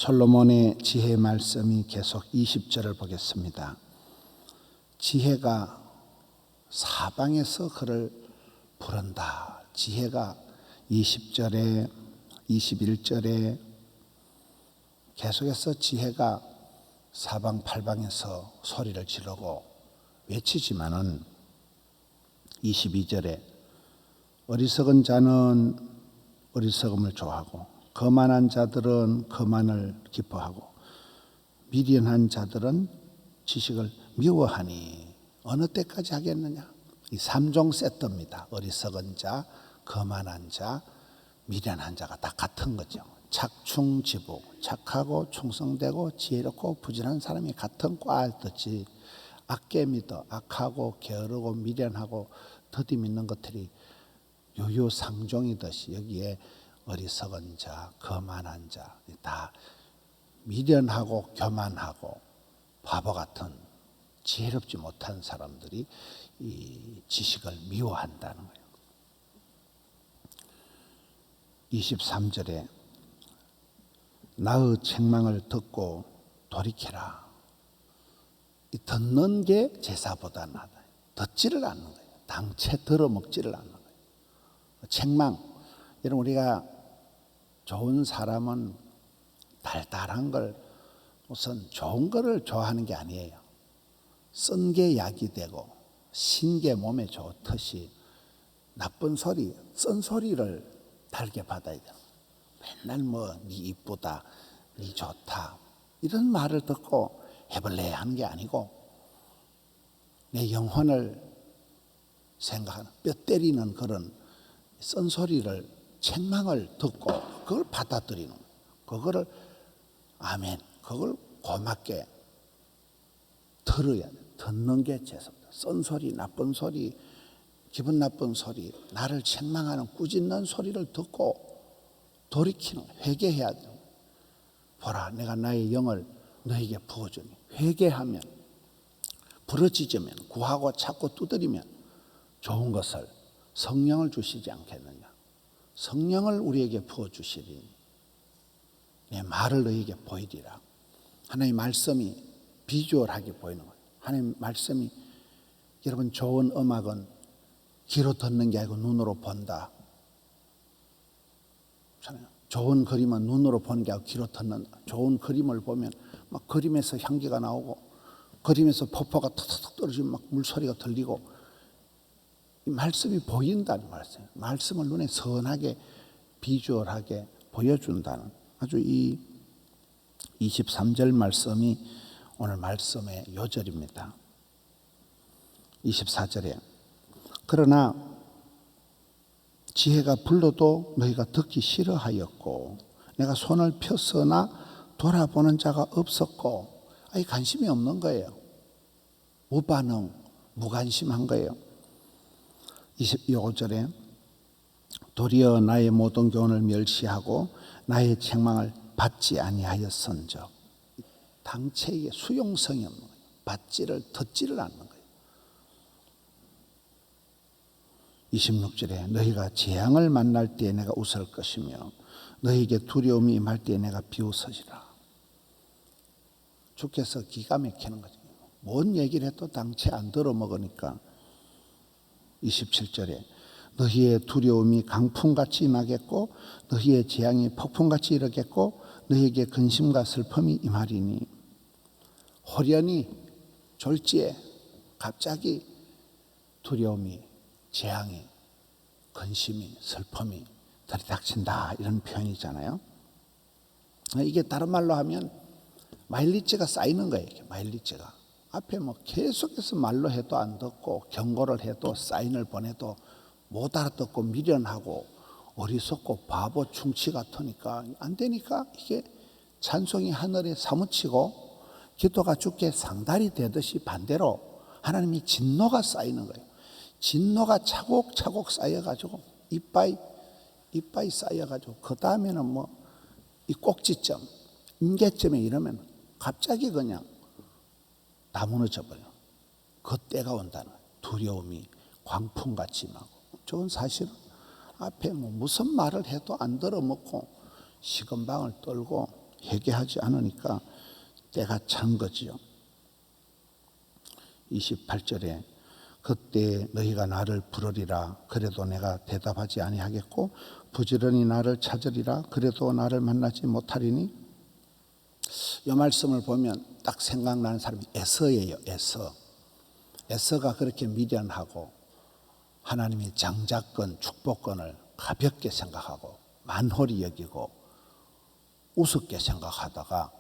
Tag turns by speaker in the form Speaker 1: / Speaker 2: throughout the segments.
Speaker 1: 솔로몬의 지혜 말씀이 계속 20절을 보겠습니다. 지혜가 사방에서 그를 부른다. 지혜가 20절에 21절에 계속해서 지혜가 사방팔방에서 소리를 지르고 외치지만은 22절에 어리석은 자는 어리석음을 좋아하고 거만한 자들은 거만을 기뻐하고 미련한 자들은 지식을 미워하니 어느 때까지 하겠느냐? 이 3종 세트입니다. 어리석은 자, 거만한 자, 미련한 자가 다 같은 거죠. 착충지복, 착하고 충성되고 지혜롭고 부지런한 사람이 같은 과를 듣지 악게 믿어 악하고 게으르고 미련하고 더디 믿는 것들이 유유상종이듯이 여기에 어리석은 자, 거만한 자, 다 미련하고 교만하고 바보 같은 지혜롭지 못한 사람들이 이 지식을 미워한다는 거예요. 23절에 나의 책망을 듣고 돌이켜라. 이 듣는 게 제사보다 나다. 듣지를 않는 거예요. 당체 들어먹지를 않는 거예요. 책망. 여러분 우리가 좋은 사람은 달달한 걸 우선 좋은 거를 좋아하는 게 아니에요. 쓴 게 약이 되고 신 게 몸에 좋듯이 나쁜 소리, 쓴 소리를 달게 받아야 돼요. 맨날 뭐 니 이쁘다, 니 좋다 이런 말을 듣고 해볼래 하는 게 아니고 내 영혼을 생각하는 뼈 때리는 그런 쓴소리를 책망을 듣고 그걸 받아들이는 거예요. 그거를 아멘, 그걸 고맙게 들어야 돼. 듣는 게 죄송합니다. 쓴소리, 나쁜 소리, 기분 나쁜 소리, 나를 책망하는 꾸짖는 소리를 듣고 돌이키는, 회개해야 돼요. 보라, 내가 나의 영을 너에게 부어주니 회개하면, 부러지면, 구하고 찾고 두드리면 좋은 것을 성령을 주시지 않겠느냐. 성령을 우리에게 부어주시리니 내 말을 너에게 보이리라. 하나님의 말씀이 비주얼하게 보이는 거예요. 하나님의 말씀이, 여러분 좋은 음악은 귀로 듣는 게 아니고 눈으로 본다. 좋은 그림은 눈으로 보는 게 아니고 귀로 듣는다. 좋은 그림을 보면 막 그림에서 향기가 나오고 그림에서 폭포가 툭툭 떨어지면 막 물소리가 들리고 이 말씀이 보인다는 말씀이에요. 말씀을 눈에 선하게 비주얼하게 보여준다는 아주 이 23절 말씀이 오늘 말씀의 요절입니다. 24절에 그러나 지혜가 불러도 너희가 듣기 싫어하였고 내가 손을 폈으나 돌아보는 자가 없었고 아예 관심이 없는 거예요. 무반응, 무관심한 거예요. 25절에 도리어 나의 모든 교훈을 멸시하고 나의 책망을 받지 아니하였은즉 당체의 수용성이 없는 거예요. 받지를 듣지를 않는 거예요. 26절에 너희가 재앙을 만날 때에 내가 웃을 것이며 너희에게 두려움이 임할 때에 내가 비웃으리라. 주께서 기가 막히는 거죠. 뭔 얘기를 해도 당체 안 들어먹으니까 27절에 너희의 두려움이 강풍같이 임하겠고 너희의 재앙이 폭풍같이 이르겠고 너희에게 근심과 슬픔이 임하리니 호련히 졸지에 갑자기 두려움이 재앙이 근심이 슬픔이 들이닥친다 이런 표현이잖아요. 이게 다른 말로 하면 마일리지가 쌓이는 거예요. 마일리지가 앞에 뭐 계속해서 말로 해도 안 듣고 경고를 해도 사인을 보내도 못 알아듣고 미련하고 어리석고 바보 충치 같으니까 안 되니까 이게 찬송이 하늘에 사무치고 기도가 주께 상달이 되듯이 반대로 하나님이 진노가 쌓이는 거예요. 진노가 차곡차곡 쌓여가지고 이빠이 쌓여가지고 그 다음에는 뭐 이 꼭지점, 임계점에 이르면 갑자기 그냥 다 무너져 버려. 그 때가 온다는 거예요. 두려움이 광풍같이 임하고. 저건 사실은 앞에 뭐 무슨 말을 해도 안 들어먹고 시건방을 떨고 회개하지 않으니까 때가 찬 거지요. 28절에 그때 너희가 나를 부르리라 그래도 내가 대답하지 아니하겠고 부지런히 나를 찾으리라 그래도 나를 만나지 못하리니. 이 말씀을 보면 딱 생각나는 사람이 에서예요. 에서가 그렇게 미련하고 하나님의 장자권 축복권을 가볍게 생각하고 만홀히 여기고 우습게 생각하다가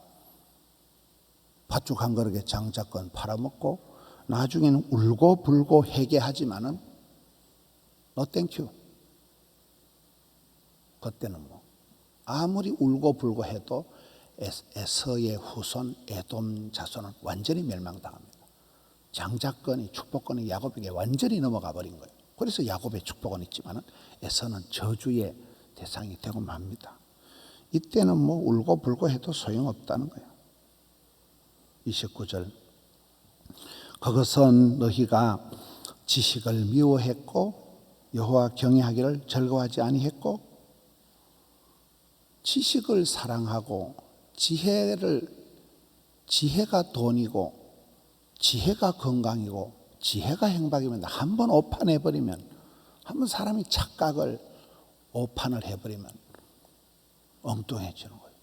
Speaker 1: 팥죽 한 그릇에 장자권 팔아먹고 나중에는 울고 불고 회개하지만은 no 땡큐. 그때는 뭐 아무리 울고 불고 해도 에서의 후손 에돔 자손은 완전히 멸망당합니다. 장자권이 축복권이 야곱에게 완전히 넘어가 버린 거예요. 그래서 야곱의 축복은 있지만은 에서는 저주의 대상이 되고 맙니다. 이때는 뭐 울고 불고 해도 소용없다는 거예요. 29절 그것은 너희가 지식을 미워했고 여호와 경외하기를 즐거워하지 아니했고. 지식을 사랑하고 지혜가 돈이고 지혜가 건강이고 지혜가 행복이면 한번 오판해버리면 한번 사람이 착각을 오판을 해버리면 엉뚱해지는 거예요.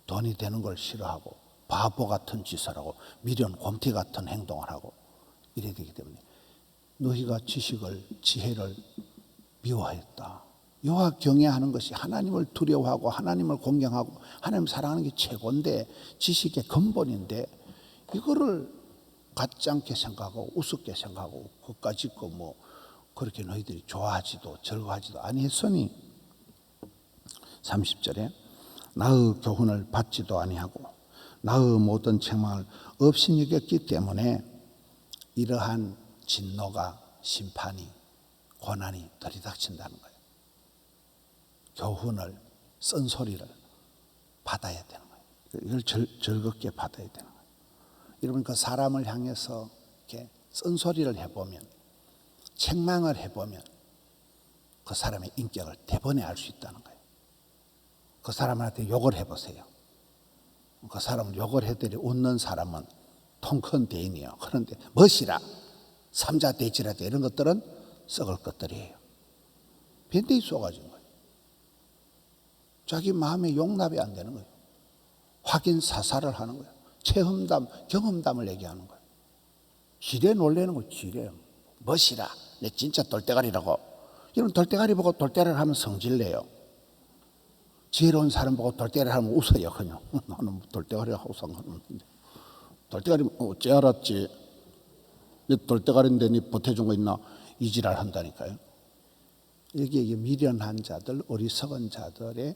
Speaker 1: 돈이 되는 걸 싫어하고 바보 같은 짓을 하고 미련 곰티 같은 행동을 하고 이래 되기 때문에 너희가 지혜를 미워했다. 여호와 경외하는 것이 하나님을 두려워하고 하나님을 공경하고 하나님 사랑하는 게 최고인데 지식의 근본인데 이거를 갖지 않게 생각하고 우습게 생각하고 그까짓 거 뭐 그렇게 너희들이 좋아하지도 즐거워하지도 아니했으니. 30절에 나의 교훈을 받지도 아니하고 나의 모든 책망을 없이 여겼기 때문에 이러한 진노가 심판이 고난이 들이닥친다는 거예요. 교훈을 쓴소리를 받아야 되는 거예요. 이걸 즐겁게 받아야 되는 거예요. 여러분 그 사람을 향해서 이렇게 쓴소리를 해보면 책망을 해보면 그 사람의 인격을 대번에 알 수 있다는 거예요. 그 사람한테 욕을 해보세요. 그 사람을 욕을 해더니 웃는 사람은 통큰 대인이에요. 그런데 멋이라 삼자 대지라도 이런 것들은 썩을 것들이에요. 밴드에 쏘가진 거예요. 자기 마음에 용납이 안 되는 거예요. 확인 사살을 하는 거예요. 체험담, 경험담을 얘기하는 거예요. 지레 놀래는 거예요. 지레. 멋이라. 내 진짜 돌대가리라고. 여러분 돌대가리 보고 돌대가리를 하면 성질내요. 지혜로운 사람 보고 돌대가리를 하면 웃어요. 그냥. 나는 돌대가리하고 상관없는데. 돌대가리 어째 알았지. 내 돌대가리인데 니 보태준 거 있나. 이지랄 한다니까요. 여기에 미련한 자들, 어리석은 자들의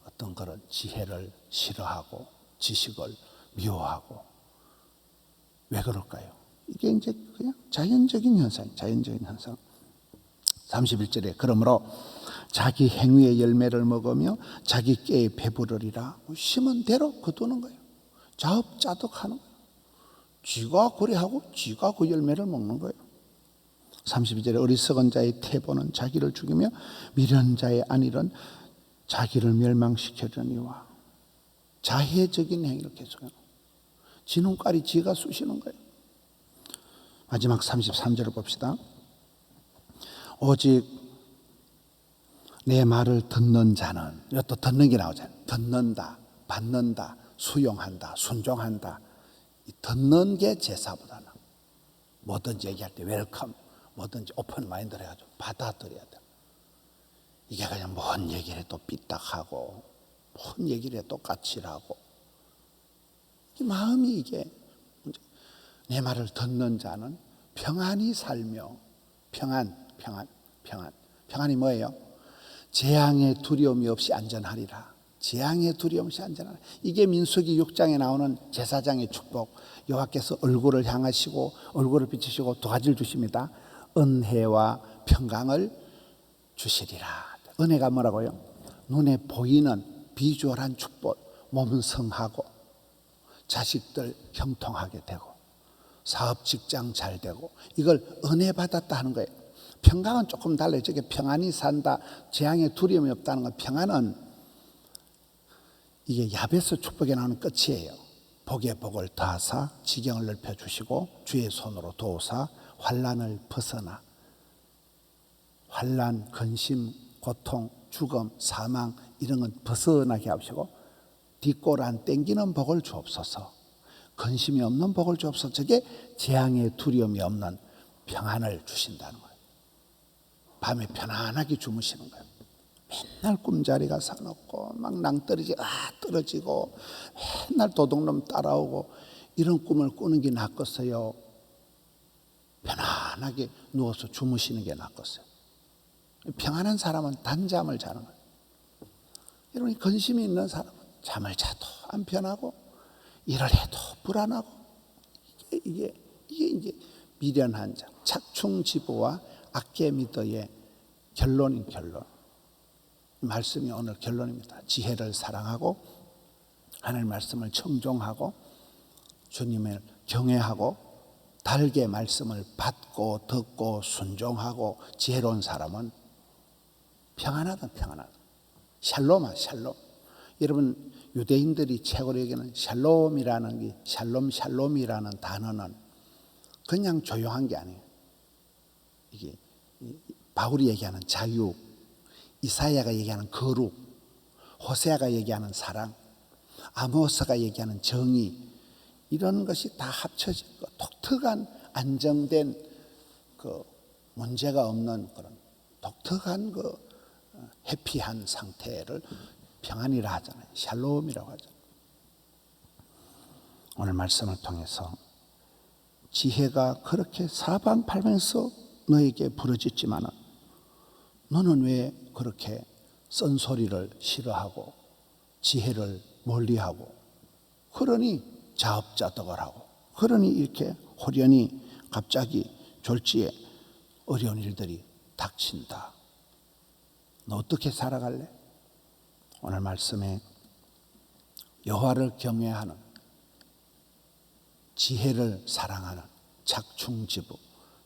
Speaker 1: 어떤 그런 지혜를 싫어하고 지식을 미워하고 왜 그럴까요? 이게 이제 그냥 자연적인 현상이에요. 자연적인 현상. 31절에 그러므로 자기 행위의 열매를 먹으며 자기 꾀에 배부르리라. 심은 대로 거두는 거예요. 자업자득하는 거예요. 쥐가 그래하고 쥐가 그 열매를 먹는 거예요. 32절에 어리석은 자의 태보는 자기를 죽이며 미련한 자의 안일은 자기를 멸망시켜주니와. 자해적인 행위를 계속해요. 지 눈깔이 지가 쑤시는 거예요. 마지막 33절을 봅시다. 오직 내 말을 듣는 자는, 이것도 듣는 게 나오잖아요. 듣는다, 받는다, 수용한다, 순종한다. 듣는 게 제사보다는 뭐든지 얘기할 때 웰컴, 뭐든지 오픈 마인드를 해가지고 받아들여야 돼. 이게 그냥 뭔 얘기를 해도 삐딱하고 뭔 얘기를 해도 까칠하고 이 마음이 이게 내 말을 듣는 자는 평안히 살며 평안이 뭐예요? 재앙의 두려움이 없이 안전하리라. 재앙의 두려움 없이 안전하리라. 이게 민수기 6장에 나오는 제사장의 축복. 여호와께서 얼굴을 향하시고 얼굴을 비추시고 두 가지를 주십니다. 은혜와 평강을 주시리라. 은혜가 뭐라고요? 눈에 보이는 비주얼한 축복. 몸은 성하고 자식들 형통하게 되고 사업 직장 잘 되고 이걸 은혜 받았다 하는 거예요. 평강은 조금 달라요. 저게 평안히 산다, 재앙에 두려움이 없다는 건 평안은 이게 야베스 축복에 나오는 끝이에요. 복에 복을 더하사 지경을 넓혀주시고 주의 손으로 도우사 환난을 벗어나, 환난, 근심, 고통, 죽음, 사망 이런 건 벗어나게 하시고 뒷골 안 땡기는 복을 주옵소서. 근심이 없는 복을 주옵소서. 저게 재앙의 두려움이 없는 평안을 주신다는 거예요. 밤에 편안하게 주무시는 거예요. 맨날 꿈자리가 사놓고 막 떨어지고 맨날 도둑놈 따라오고 이런 꿈을 꾸는 게 낫겠어요? 편안하게 누워서 주무시는 게 낫겠어요? 평안한 사람은 단잠을 자는 거예요. 여러분, 근심이 있는 사람은 잠을 자도 안 편하고 일을 해도 불안하고 이게 이제 미련한 자, 착충지부와 악계미더의 결론인 결론. 말씀이 오늘 결론입니다. 지혜를 사랑하고 하나님 말씀을 청종하고 주님을 경외하고 달게 말씀을 받고 듣고 순종하고 지혜로운 사람은 평안하다. 샬롬아, 샬롬. 여러분, 유대인들이 최고로 여기는 샬롬이라는 게 샬롬이라는 단어는 그냥 조용한 게 아니에요. 이게 바울이 얘기하는 자유, 이사야가 얘기하는 거룩, 호세아가 얘기하는 사랑, 아모스가 얘기하는 정의, 이런 것이 다 합쳐진 독특한 안정된 그 문제가 없는 그런 독특한 그 해피한 상태를 평안이라 하잖아요. 샬롬이라고 하잖아요. 오늘 말씀을 통해서 지혜가 그렇게 사방팔방에서 너에게 부러졌지만은 너는 왜 그렇게 쓴소리를 싫어하고 지혜를 멀리하고 그러니 자업자득을 하고 그러니 이렇게 호련히 갑자기 졸지에 어려운 일들이 닥친다. 너 어떻게 살아갈래? 오늘 말씀에 여호와를 경외하는, 지혜를 사랑하는 착충지부,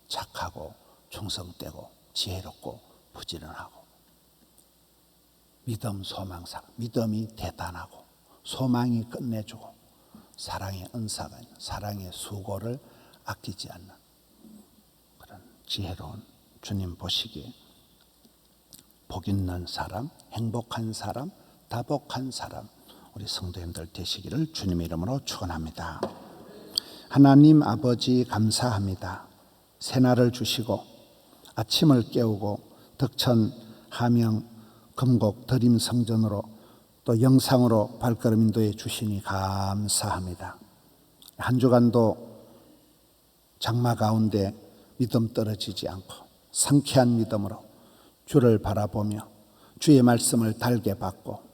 Speaker 1: 착하고 충성되고 지혜롭고 부지런하고 믿음, 소망, 사랑. 믿음이 대단하고 소망이 끝내주고 사랑의 은사가 있는, 사랑의 수고를 아끼지 않는 그런 지혜로운, 주님 보시기에 복 있는 사람, 행복한 사람, 다복한 사람 우리 성도님들 되시기를 주님의 이름으로 축원합니다. 하나님 아버지 감사합니다. 새날을 주시고 아침을 깨우고 덕천 하명 금곡 드림 성전으로 또 영상으로 발걸음 인도해 주시니 감사합니다. 한 주간도 장마 가운데 믿음 떨어지지 않고 상쾌한 믿음으로 주를 바라보며 주의 말씀을 달게 받고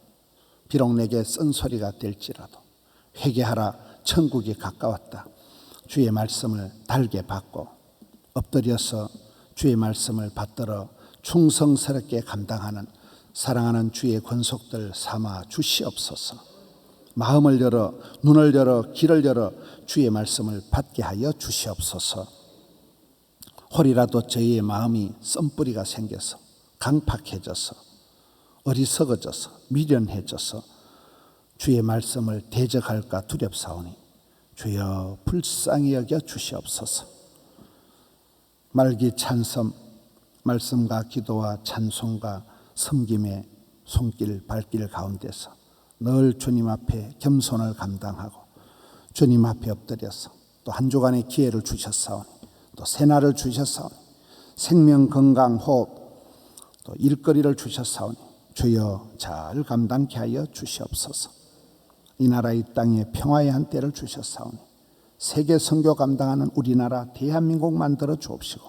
Speaker 1: 비록 내게 쓴소리가 될지라도 회개하라 천국이 가까웠다. 주의 말씀을 달게 받고 엎드려서 주의 말씀을 받들어 충성스럽게 감당하는 사랑하는 주의 권속들 삼아 주시옵소서. 마음을 열어 눈을 열어 귀를 열어 주의 말씀을 받게 하여 주시옵소서. 혹이라도 저희의 마음이 썬뿌리가 생겨서 강팍해져서 어리석어져서 미련해져서 주의 말씀을 대적할까 두렵사오니 주여 불쌍히 여겨 주시옵소서. 말기 찬섬 말씀과 기도와 찬송과 섬김의 손길 발길 가운데서 늘 주님 앞에 겸손을 감당하고 주님 앞에 엎드려서 또 한 주간의 기회를 주셨사오니 또 새날을 주셨사오니 생명 건강 호흡 또 일거리를 주셨사오니 주여 잘 감당케 하여 주시옵소서. 이 나라 이 땅에 평화의 한때를 주셨사오니 세계 선교 감당하는 우리나라 대한민국 만들어 주옵시고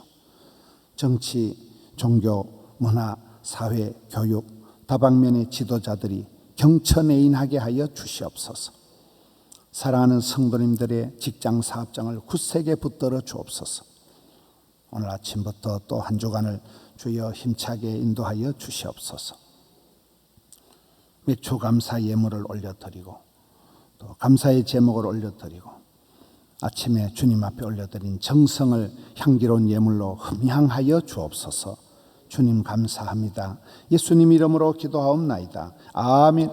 Speaker 1: 정치, 종교, 문화, 사회, 교육 다방면의 지도자들이 경천애인하게 하여 주시옵소서. 사랑하는 성도님들의 직장 사업장을 굳세게 붙들어 주옵소서. 오늘 아침부터 또 한 주간을 주여 힘차게 인도하여 주시옵소서. 매초 감사 예물을 올려드리고 또 감사의 제목을 올려드리고 아침에 주님 앞에 올려드린 정성을 향기로운 예물로 흠향하여 주옵소서. 주님 감사합니다. 예수님 이름으로 기도하옵나이다. 아멘.